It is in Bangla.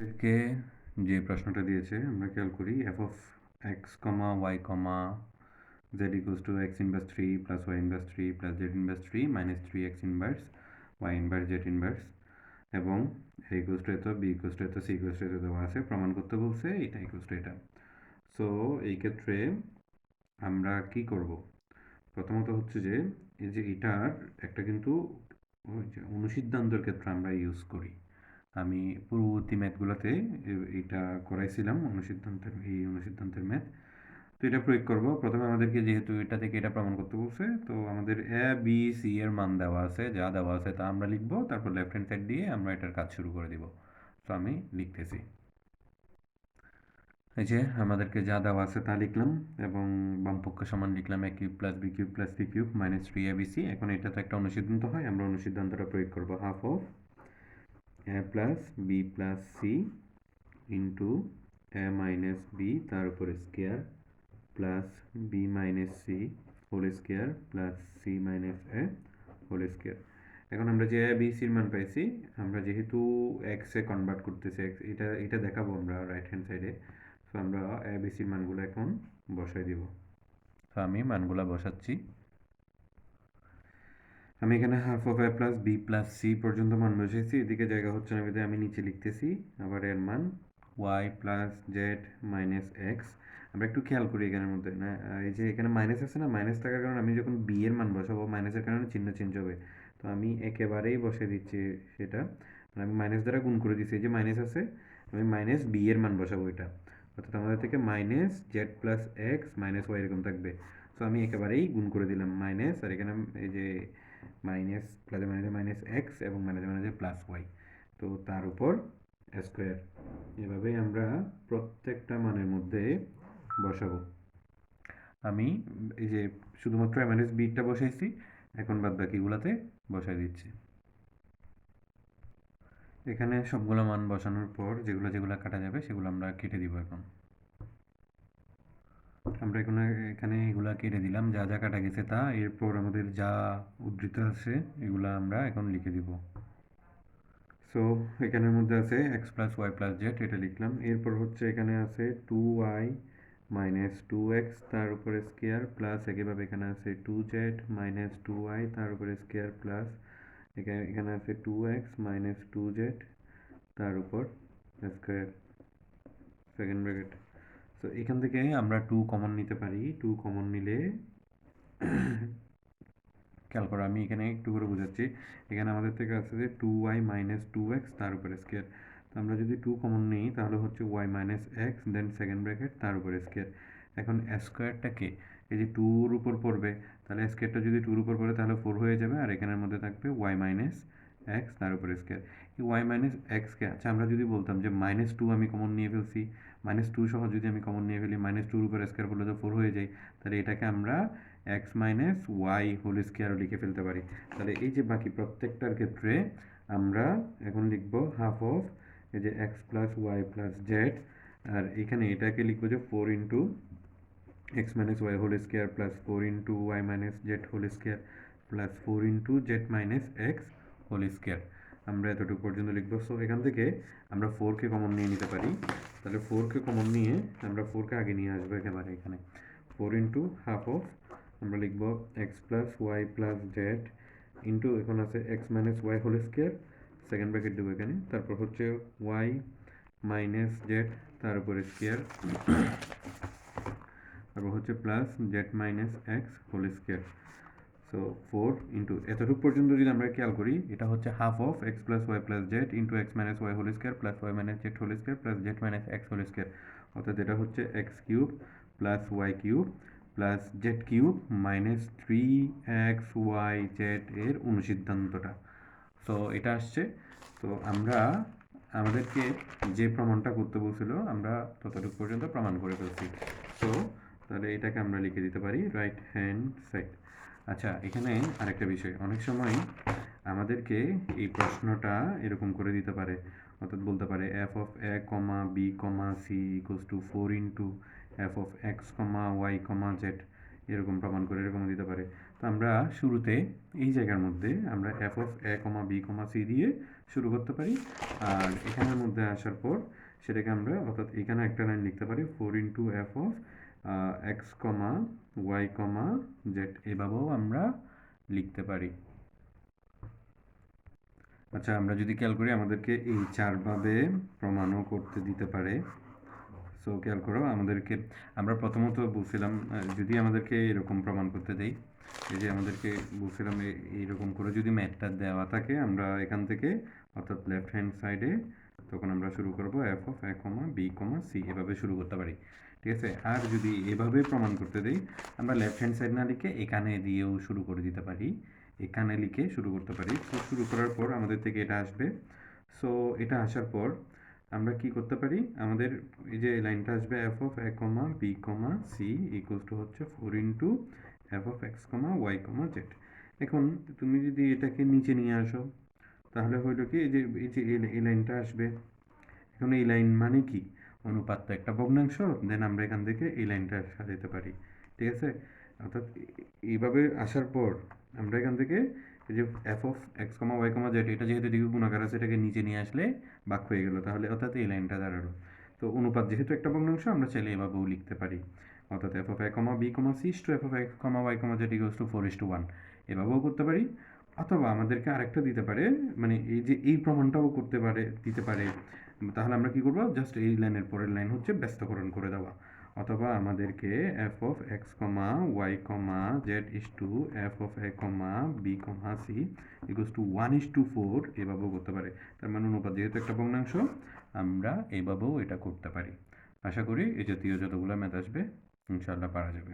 একে যে প্রশ্নটা দিয়েছে আমরা খেয়াল করি F of X comma Y comma Z equals to X inverse 3 plus Y inverse 3 plus Z inverse 3 minus 3 X inverse Y inverse Z inverse এবং এ ইকুয়ালস টু এত বি ইকুয়ালস টু এত সি ইকুয়ালস টু এত দেওয়া আছে, প্রমাণ করতে বলছে এটা ইকুয়ালস টু এটা। সো এই ক্ষেত্রে আমরা কি করব? প্রথমত হচ্ছে যে এই যে এটার একটা কিন্তু ওই যে অনুসিদ্ধান্তের ক্ষেত্রে আমরা ইউজ করি। আমি পূর্ববর্তী ম্যাথগুলোতে এটা করাইছিলাম অনুসিদ্ধান্তের ম্যাথ। তো এটা প্রয়োগ করব। প্রথমে আমাদেরকে যেহেতু এটা থেকে এটা প্রমাণ করতে বলছে, তো আমাদের এ বি সি এর মান দেওয়া আছে, যা দেওয়া আছে তা আমরা লিখব, তারপর লেফট হ্যান্ড সাইড দিয়ে আমরা এটার কাজ শুরু করে দিব। তো আমি লিখতেছি, এই যে আমাদেরকে যা দেওয়া আছে তা লিখলাম এবং বামপক্ষ সমান লিখলাম A cube plus B cube plus C cube minus 3abc। এখন এটা তো একটা অনুসিদ্ধান্ত হয়, আমরা অনুসিদ্ধান্তটা প্রয়োগ করব। Half of A plus B plus C into A minus B তার উপর square plus B minus C whole square plus C minus A whole square. এখন আমরা যে এ বি সির মান পাইছি, আমরা যেহেতু এক্সে কনভার্ট করতেছি, এটা এটা দেখাবো আমরা রাইট হ্যান্ড সাইডে। তো আমরা এ বি সির মানগুলো এখন বসাই দিব। তো আমি মানগুলো বসাচ্ছি। আমি এখানে half of A plus B plus C পর্যন্ত মান বসেছি, এদিকে জায়গা হচ্ছে না বিধায় আমি নিচে লিখতেছি আবার এর মান Y plus Z minus X. আমরা একটু খেয়াল করি এখানের মধ্যে না, এই যে এখানে মাইনাস আছে না, মাইনাস থাকার কারণে আমি যখন বি এর মান বসাবো মাইনাসের কারণে চিহ্ন চেঞ্জ হবে। তো আমি একেবারেই বসে দিচ্ছি সেটা, মানে আমি মাইনাস দ্বারা গুণ করে দিচ্ছি, এই যে মাইনাস আছে, আমি মাইনাস বি এর মান বসাবো এটা, অর্থাৎ আমাদের থেকে minus Z plus X minus Y এরকম থাকবে। তো আমি একেবারেই গুণ করে দিলাম মাইনাস, আর এখানে এই যে মাইনাস প্লাসে মাইনাসে মাইনাস এক্স এবং মাইনাসে মাইনাসে প্লাস ওয়াই, তো তার উপর স্কোয়ার। এভাবেই আমরা প্রত্যেকটা মানের মধ্যে বসাবো। আমি এই যে শুধুমাত্র এ মাইনাস বিটা বসাইছি, এখন বাদ বাকিগুলোতে বসাই দিচ্ছি। এখানে সবগুলো মান বসানোর পর যেগুলো যেগুলো কাটা যাবে সেগুলো আমরা কেটে দিব। এখন আমরা এখানে এগুলা কেটে দিলাম, যা যা কাটা গেছে তা। এরপর আমাদের যা উদ্ধৃত আছে এগুলা আমরা এখন লিখে দিব। সো এখানের মধ্যে আছে X plus Y plus Z, এটা লিখলাম। এরপর হচ্ছে এখানে আছে 2y মাইনাস 2x তার উপরে স্কোয়ার প্লাস একইভাবে এখানে আছে 2z মাইনাস 2y তার উপরে স্কোয়ার প্লাস এখানে আছে 2x মাইনাস 2z তার উপর স্কোয়ার সেকেন্ড ব্র্যাকেট। তো এখান থেকে আমরা 2 কমন নিতে পারি। 2 কমন নিলে খেয়াল করো, আমি এখানে একটু করে বোঝাচ্ছি। এখানে আমাদের থেকে আছে যে 2y মাইনাস 2x তার উপরে স্কোয়ার। তো আমরা যদি 2 কমন নিই তাহলে হচ্ছে y minus X then second bracket তার উপরে স্কোয়ার। এখন স্কোয়ারটাকে এই যে 2-র উপর পড়বে, তাহলে স্কোয়ারটা যদি 2-র উপর পড়ে তাহলে 4 হয়ে যাবে, আর এখানের মধ্যে থাকবে y মাইনাস এক্স তার উপরে স্কোয়ার। এই y মাইনাস এক্সকে আচ্ছা আমরা যদি বলতাম যে মাইনাস 2 আমি কমন নিয়ে ফেলছি, মাইনাস 2 সহ যদি আমি কমন নিয়ে ফেলি, মাইনাস 2-র উপর স্কোয়ার করলে তো 4 হয়ে যায়, তাহলে এটাকে আমরা এক্স মাইনাস ওয়াই হোল স্কোয়ারও লিখে ফেলতে পারি। তাহলে এই যে বাকি প্রত্যেকটার ক্ষেত্রে আমরা এখন লিখব হাফ অফ এই যে X plus Y plus Z, আর এখানে এটাকে লিখবো যে 4 into X minus Y whole square plus 4 into Y minus Z whole square plus 4 into Z minus X whole square. আমরা এতটুকু পর্যন্ত লিখবো। সো এখান থেকে আমরা 4কে কমন নিয়ে নিতে পারি। তাহলে 4কে কমন নিয়ে আমরা 4কে আগে নিয়ে আসবো একেবারে এখানে। 4 ইন্টু হাফ অফ আমরা লিখব X plus Y plus Z into এখন আছে X minus Y whole square second bracket দেবো এখানে, তারপর হচ্ছে ওয়াই মাইনাস জেড তার উপর স্কোয়ার, তারপর হচ্ছে plus Z minus X whole square. So 4 into এতটুকু পর্যন্ত যদি আমরা খেয়াল করি, এটা হচ্ছে half of X plus Y plus Z into X minus Y whole square plus Y minus Z whole square plus Z minus X whole square, অর্থাৎ এটা হচ্ছে X cube plus Y cube plus Z cube minus 3xy/z এর অনুসিদ্ধান্তটা। সো এটা আসছে। তো আমরা আমাদেরকে যে প্রমাণটা করতে বলছিল আমরা ততটুকু পর্যন্ত প্রমাণ করে ফেলছি। সো তাহলে এটাকে আমরা লিখে দিতে পারি রাইট হ্যান্ড সাইড। আচ্ছা, এখানে আরেকটা বিষয়, অনেক সময় আমাদেরকে এই প্রশ্নটা এরকম করে দিতে পারে, অর্থাৎ বলতে পারে F of A comma B comma C equals to 4 into F of X comma Y comma Z. এরকম প্রমাণ করে এরকমও দিতে পারে। তো আমরা শুরুতে এই জায়গার মধ্যে আমরা F of A comma B comma C দিয়ে শুরু করতে পারি, আর এখানের মধ্যে আসার পর সেটাকে আমরা অর্থাৎ এখানে একটা লাইন লিখতে পারি 4 into F of X comma Y comma Z, এভাবেও আমরা লিখতে পারি। আচ্ছা, আমরা যদি খেয়াল করি আমাদেরকে এই চারভাবে প্রমাণও করতে দিতে পারে। সো খেয়াল করো আমাদেরকে, আমরা প্রথমত বলছিলাম যদি আমাদেরকে এরকম প্রমাণ করতে দেই, এই যে আমাদেরকে বলছিলাম এইরকম করে যদি ম্যাথটা দেওয়া থাকে আমরা এখান থেকে অর্থাৎ লেফট হ্যান্ড সাইডে তখন আমরা শুরু করব F of A comma B comma C, এভাবে শুরু করতে পারি। ঠিক আছে, আর যদি এভাবে প্রমাণ করতে দেই আমরা লেফট হ্যান্ড সাইড না লিখে এখানে দিয়েও শুরু করে দিতে পারি, এখানে লিখে শুরু করতে পারি। তো শুরু করার পর আমাদের থেকে এটা আসবে। সো এটা আসার পর আমরা কি করতে পারি, আমাদের এই যে লাইনটা আসবে F of A comma B comma C equals to হচ্ছে 4 into F of X comma Y comma Z. এখন তুমি যদি এটাকে নিচে নিয়ে আসো তাহলে হইলো কি, এই লাইনটা আসবে। এখন এই লাইন মানে কি, অনুপাত তো একটা ভগ্নাংশ, দেন আমরা এখান থেকে এই লাইনটা সাজাতে পারি। ঠিক আছে, অর্থাৎ এইভাবে আসার পর আমরা এখান থেকে এই যে F of X comma Y comma Z, এটা যেহেতু দিকে গুণাকার আছে এটাকে নিচে নিয়ে আসলে বাক হয়ে গেল, তাহলে অর্থাৎ এই লাইনটা দাঁড়ালো। তো অনুপাত যেহেতু একটা ভগ্নাংশ আমরা চাইলে এভাবেও লিখতে পারি, অর্থাৎ F of A comma B comma C to F of X comma Y comma Z equals to 4:1, এভাবেও করতে পারি। অথবা আমাদেরকে আরেকটা দিতে পারে, মানে এই যে এই প্রমাণটাও করতে পারে, দিতে পারে। তাহলে আমরা কি করব, জাস্ট এই লাইনের পরের লাইন হচ্ছে ব্যস্তকরণ করে দেওয়া। অথবা আমাদেরকে F of X comma Y comma Z is to F of A comma B comma C equals to 1:4 এভাবেও করতে পারে। তার মানে অনুপাত যেহেতু একটা ভগ্নাংশ আমরা এভাবেও এটা করতে পারি। আশা করি এই জাতীয় যতগুলো ম্যাথ আসবে ইনশাআল্লাহ পারা যাবে।